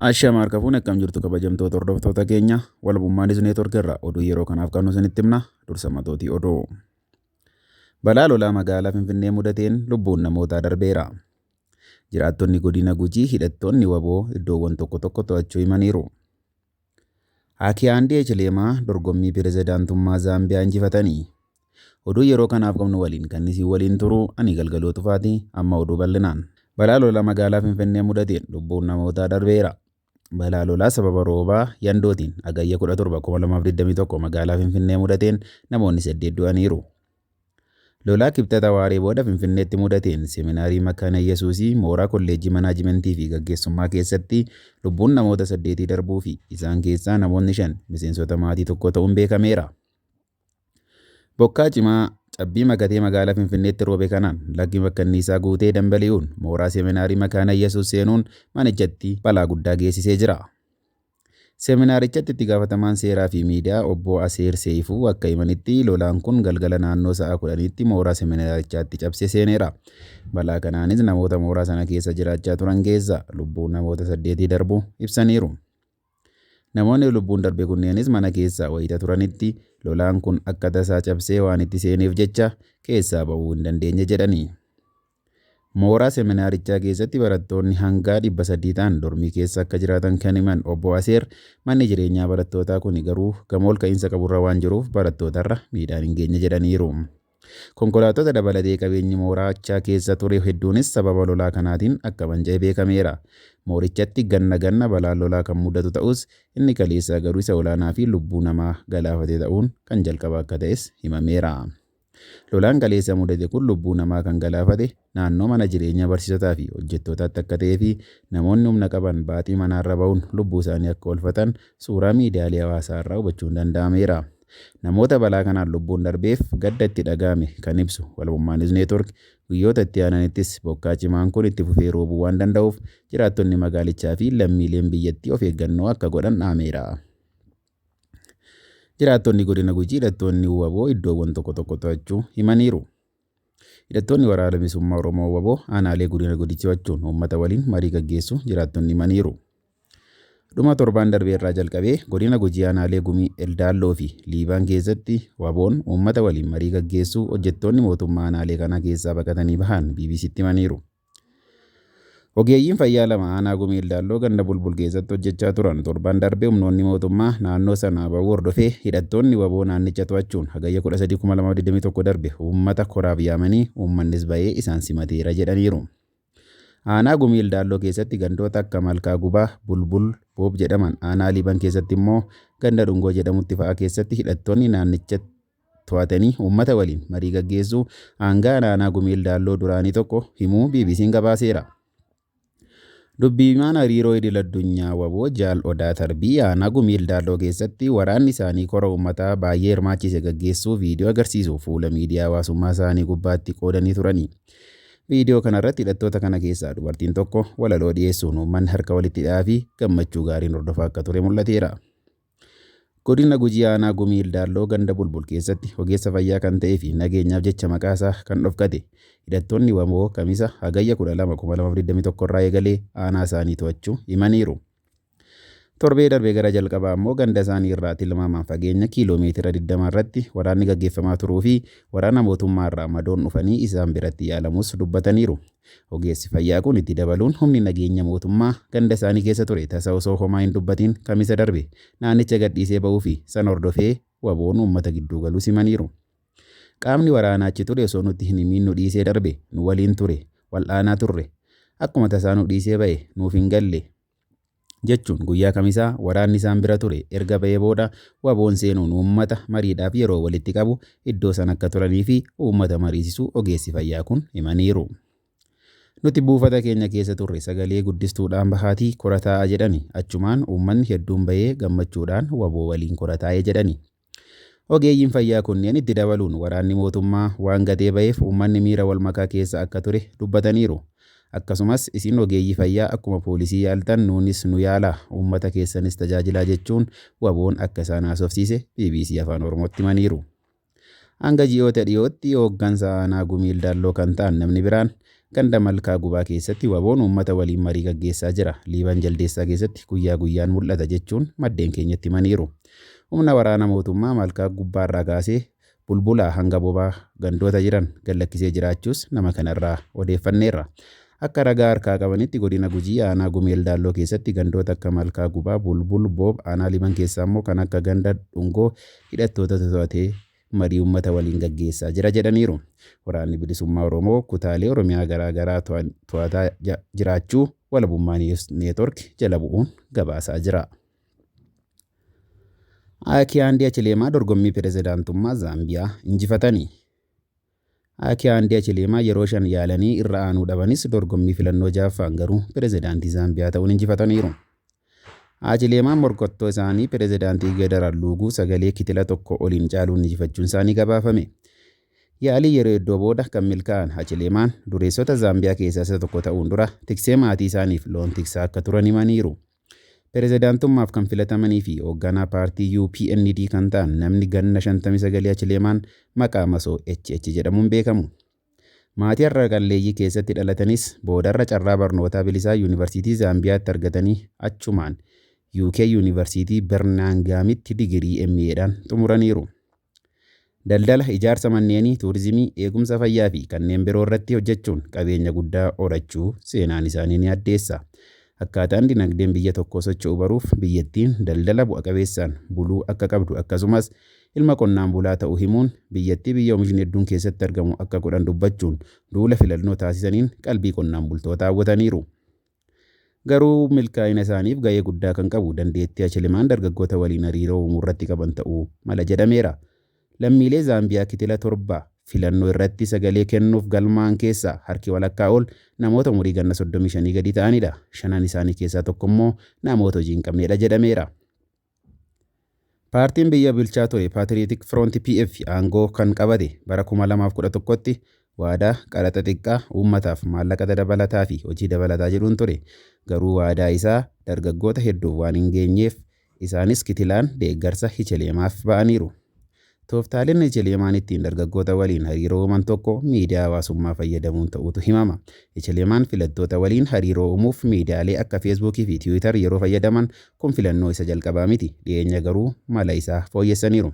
Ashamaa harka fuune akkam jirtu kabajamtoota hordoftoota keenya walabummaa newsnetwork irraa oduu yeroo kanaaf qabnu isinitti himna. Dursa matootii oduu. Balaa lolaa magaalaa Finfinnee mudateen lubbuun namootaa darbeera. Jiraattonni godina Gujii hidhattoonni waboo iddoowwan tokko tokko to'achuu himaniiru. Haakiyaandii Echileemaa dorgommii pirezidaantummaa Zaambiyaa injifatanii. Oduu yeroo kanaaf qabnu waliin kan isin waliin turu ani Galgaloo Tufaati. Amma oduu bal'inaan. Balaa lolaa magaalaa Finfinnee mudateen lubbuun namootaa darbeera. Balaa lolaa sababa roobaa yandootiin Hagayya 17 2021 magaalaa Finfinnee mudateen namoonni 8 du'aniiru. Lolaa kibxata waaree booda Finfinneetti mudateen seminaarii Makaana Yesuusii mooraa kolleejjii manaajimentii fi gaggeessummaa keessatti lubbuun namoota 8 darbuu fi isaan keessaa namoonni 5 miseensota maatii tokko ta'uun beekameera. Bokkaa cimaa cabbii makatee magaalaa Finfinneetti roobe kanaan laggi makkanniisaa guutee dambali'uun mooraa seminaarii Makaana Yesuus seenuun manichatti balaa guddaa geessisee jira. Seminaarichatti itti gaafatamaan seeraa fi miidiyaa obbo Aseer Seifuu akka himanitti lolaan kun galgala naannoo sa'a 10tti mooraa seminaarichaatti cabsee seeneera. Balaa kanaanis namoota mooraa sana keessa jiraachaa turan keessa lubbuun namoota 8 darbuu ibsaniiru. Namoonni lubbuun darbe kunneenis mana keessa wayita turanitti lolaan kun akka tasaa cabsee waan itti seeneef jecha keessaa ba'uu hin dandeenye jedhani. Mooraa seminaarichaa keessatti barattoonni hanga 300 ta'an dormii keessa akka jiraatan kan himan obbo Aseer manni jireenyaa barattootaa kun garuu gamoo ol ka'iinsa qaburra waan jiruuf barattootarra miidhaan hin geenye jedhaniiru. Konkolaattota dabalatee qabeenyi moorichaa keessa ture hedduunis sababa lolaa kanaatiin akka manca'e beekameera. Moorichatti ganna balaan lolaa kan mudatu ta'us inni kaleessaa garuu isa olaanaa fi lubbuu namaa galaafate ta'uun kan jalqaba akka ta'es himameera. Lolaan kaleessa mudate kun lubbuu namaa kan galaafate naannoo mana jireenyaa barsiisotaa fi hojjettootaatti akka ta'ee fi namoonni humna qaban baaxii manaarra ba'uun lubbuu isaanii akka oolfatan suuraa miidiyaalee hawaasaa irraa hubachuun danda'ameera. Namoota balaa kanaan lubbuun darbeef gadda itti dhaga'ame kan ibsu walabummaa newsnetwork guyyoota itti aananittis bokkaa cimaan kun itti fufee roobuu waan danda'uuf jiraattonni magaalichaa fi lammiileen biyyattii of eeggannoo akka godhan dhaameera. Jiraattonni godina Gujii hidhattoonni waboo iddoowwan tokko tokko to'achuu himaniiru. Hidhattoonni waraana bilisummaa Oromoo waboo aanaalee godina Gujii to'achuun uummata waliin marii gaggeessu jiraattonni himaniiru. Dhuma torbaan darbee irraa jalqabee godina Gujii aanaalee Gumii Eldaalloo fi Liibaan keessatti waboon uummata waliin marii gaggeessuu hojjettoonni mootummaa aanaalee kana keessaa baqatanii bahan BBC'tti himaniiru. Ogeeyyiin fayyaa lama aanaa Gumii Eldaalloo ganda bulbul keessatti hojjechaa turan torban darbee humnoonni mootummaa naannoo sanaa bahuu hordofee hidhattoonni waboo naannicha to'achuun Hagayya 13 2021 darbe uummata koraaf yaamanii uummannis bahee isaan simateera jedhaniiru. Aanaa Gumii Eldaalloo keessatti gandoota akka Malkaa Gubaa, Bulbul, Boob jedhaman aanaa Liiban keessatti immoo ganda Dhungoo jedhamutti fa'aa keessatti hidhattoonni naannicha to'atanii uummata waliin marii gaggeessuu aangaan aanaa Gumii Eldaalloo duraanii tokko himuu BBC'n gabaaseera. Dubbiimaan hariiroo idil-addunyaa waboo Jaal Odaa Tarbii aanaa Gumii Eldaalloo keessatti waraanni isaanii kora uummataa baay'ee hirmaachise gaggeessuu viidiyoo agarsiisu fuula miidiyaa hawaasummaa isaanii gubbaatti qoodanii turani. Viidiyoo kanarratti hidhattoota kana keessaa dubartiin tokko walaloo dhiyeessuun uummanni harka walitti hidhaa fi gammachuu gaariin hordofaa akka ture mul'ateera. Godina Gujii aanaa Gumii Eldaalloo ganda bulbul keessatti ogeessa fayyaa kan ta'ee fi nageenyaaf jecha maqaasaa kan dhofkate hidhattoonni waboo kamisa Hagayya 12 2021 irraa eegalee aanaa isaanii to'achuu himaniiru. Torbee darbee gara jalqabaa immoo ganda isaanii irraa tilmaamaan fageenya kiiloomeetira 20 irratti waraanni gaggeeffamaa turuu fi waraana mootummaa irraa madoon dhufanii isaan biratti yaalamus dubbataniiru. Ogeessi fayyaa kun itti dabaluun humni nageenya mootummaa ganda isaanii keessa ture tasa osoo homaa hin dubbatiin kamisa darbe naannicha gadhiisee ba'uu fi san hordofee waboon uummata gidduu galuu himaniiru. Qaamni waraanaa achi ture osoo nutti hin himin nu dhiisee darbe nu waliin ture wal'aanaa turre akkuma tasaa nu dhiisee ba'e nuuf hin galle jechuun guyyaa kamisaa waraanni isaan bira ture erga ba'ee booda waboon seenuun uummata mariidhaaf yeroo walitti qabu iddoo san akka turanii fi uummata mariisisuu ogeessi fayyaa kun himaniiru. Nuti buufata keenya keessa turre sagalee guddistuudhaan bahaatii korataa jedhani achumaan uummanni hedduun bahee gammachuudhaan waboo waliin korataa'ee jedhani. Ogeeyyiin fayyaa kunneen itti dabaluun waraanni mootummaa waan gatee ba'eef uummanni miira wal makaa keessa akka ture dubbataniiru. Akkasumas isin ogeeyyii fayyaa akkuma poolisii yaaltan nuunis nu yaala uummata keessanis tajaajilaa jechuun waboon akka isaan haasofsiise BBC Afaan Oromootti himaniiru. Hanga ji'oota dhiyootti hooggansa aanaa Gumii Eldaalloo kan ta'an namni biraan Ganda Malkaa Gubaa keessatti waboon uummata waliin marii gaggeessaa jira. Liiban Jaldeessaa keessatti guyyaa guyyaan mul'ata jechuun maddeen keenyatti himaniiru. Humna waraana mootummaa Malkaa Gubbaarraa kaasee Bulbulaa hanga Bobaa gandoota jiran gallakkisee jiraachuus nama kanarraa odeeffanneerra. Akka ragaa harkaa qabanitti godina Gujii aanaa Gumeel Daalloo keessatti gandoota akka Malkaa Gubaa, Bulbul, Boob, aanaa Liban keessaa immoo kan akka ganda Dhungoo hidhattoota to'atee marii uummata waliin gaggeessaa jira jedhaniiru. Waraanni bilisummaa Oromoo kutaalee Oromiyaa garaagaraa to'ataa jiraachuu walabummaa newsnetwork jala bu'uun gabaasaa jira. Akiyaandii Achileemaa dorgommii pirezidaantummaa Zaambiyaa injifatanii. Akiyaandii Achileemaa yeroo 5 yaalanii irra aanuu dhabanis dorgommii filannoo jaaffaan garuu pirezidaantii Zaambiyaa ta'uun injifataniiru. Achileemaan morkattoo isaanii pirezidaantii Gedarar Luuguu sagalee kitila tokko oliin caaluun injifachuun isaanii gabaafame. Yaalii yeroo hedduu booda kan milkaa'an Achileemaan dureessota Zaambiyaa keessaa isa tokko ta'uun dura tiksee maatii isaaniif loon tiksaa akka turan himaniiru. Pirezidaantummaaf kan filatamanii fi hoogganaa paartii UPND kan ta'an namni ganna 59 Achileemaan maqaa masoo HH jedhamuun beekamu. Maatii har'a qalleeyyii keessatti dhalatanis boodarra carraa barnootaa bilisaa yuunivarsiitii Zaambiyaatti argatanii achumaan UK yuunivarsiitii Birminghamitti digirii MA'dhaan xumuraniiru. Daldala, ijaarsa manneenii, tuurizimii, eegumsa fayyaa fi kanneen biroo irratti hojjechuun qabeenya guddaa horachuu seenaan isaanii ni addeessa. Akkaataan dinagdeen biyya tokkoo socho'u baruuf biyyattiin daldala bu'a qabeessaan buluu akka qabdu akkasumas ilma qonnaan bulaa ta'uu himuun biyyattii biyya oomishni hedduun keessatti argamu akka godhan dubbachuun duula filannoo taasisaniin qalbii qonnaan bultootaa hawwataniiru. Garuu milkaa'ina isaaniif gahee guddaa kan qabu dandeettii Achileemaan dargaggoota waliin hariiroo uumuu irratti qaban ta'uu mala jedhameera. Lammiilee Zaambiyaa kitila 7 filannoo irratti sagalee kennuuf galmaa'an keessaa harki walakkaa ol namoota umurii ganna 35 gadi ta'anidha. 5 isaanii keessaa tokko immoo namoota hojii hin qabnedha jedhameera. Paartiin biyya bulchaa ture Patriotic Front PF aangoo kan qabate bara 2011tti waadaa qaraxa xiqqaa uummataaf maallaqa dabalataa fi hojii dabalataa jedhuun ture. Garuu waadaa isaa dargaggoota hedduuf waan hin geenyeef isaanis kitilaan deeggarsa Achileemaaf ba'aniiru. Tooftaaleen Achileemaan ittiin dargaggoota waliin hariiroo uuman tokko miidiyaa hawaasummaa fayyadamuun ta'utu himama. Achileemaan filattoota waliin hariiroo uumuuf miidiyaalee akka Feesbuukii fi Tiwiitar yeroo fayyadaman kun filannoo isa jalqabaa miti. Dhiyeenya garuu mala isaa fooyyessaniiru.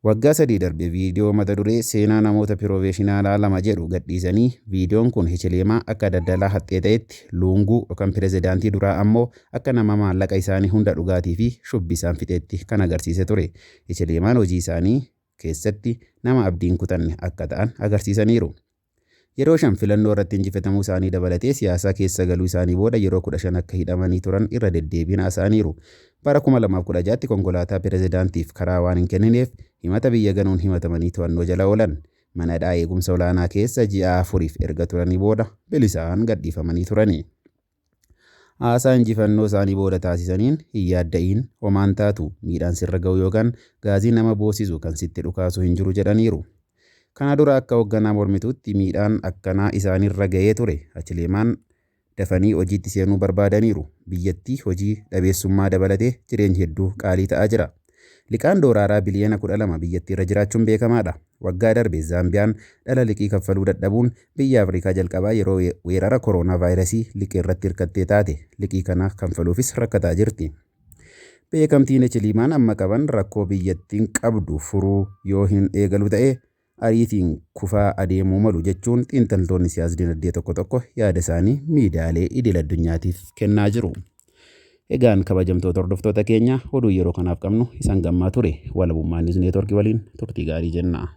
Waggaa 3 darbe viidiyoo mata duree seenaa namoota piroofeeshinaalaa 2 jedhu gadhiisanii viidiyoon kun Achileemaa akka daldalaa haxxee ta'etti Luunguu yookaan pirezidaantii duraa ammoo akka nama maallaqa isaanii hunda dhugaatii fi shubbisaan fixeetti kan agarsiise ture. Achileemaan hojii isaanii keessatti nama abdiin kutanne akka ta'an agarsiisaniiru. Yeroo 5 filannoo irratti injifatamuu isaanii dabalatee siyaasa keessa galuu isaanii booda yeroo 15 akka hidhamanii turan irra deddeebiin haasa'aniiru. Bara 2016tti konkolaataa pirezidaantiif karaa waan hin kennineef himata biyya ganuun himatamanii to'annoo jala oolan. Mana hidhaa eegumsa olaanaa keessa ji'a 4 erga turanii booda bilisaan gadhiifamanii turani. Haasaa injifannoo isaanii booda taasisaniin hin yaadda'iin homaan taatu miidhaan sirra ga'u yookaan gaazii nama boosisu kan sitti dhukaasu hin jiru jedhaniiru. Kana dura akka hoogganaa mormituutti miidhaan akkanaa isaanirra ga'ee ture. Achileemaan dafanii hojiitti seenuu barbaadaniiru. Biyyattii hojii dhabeessummaa dabalatee jireenyi hedduu qaalii ta'aa jira. Liqaan doolaaraa biliyoona 12 biyyattii irra jiraachuun beekamaadha. Waggaa darbe Zaambiyaan dhala liqii kaffaluu dadhabuun biyya Afrikaa jalqabaa yeroo weerara kooroonaa vaayirasii liqii irratti hirkattee taate. Liqii kana kanfaluufis rakkataa jirti. Beekamtiin Achileemaan amma qaban rakkoo biyyattiin qabdu furuu yoo hin eegalu ta'e ariitiin kufaa adeemuu malu jechuun xiinxaltoonni siyaas-dinagdee tokko yaada isaanii miidiyaalee idil addunyaatiif kennaa jiru. Egaan kabajamtoota hordoftoota keenya oduu yeroo kanaaf qabnu isaan gammaa ture. Walabummaa newsnetwork waliin turtii gaarii jenna.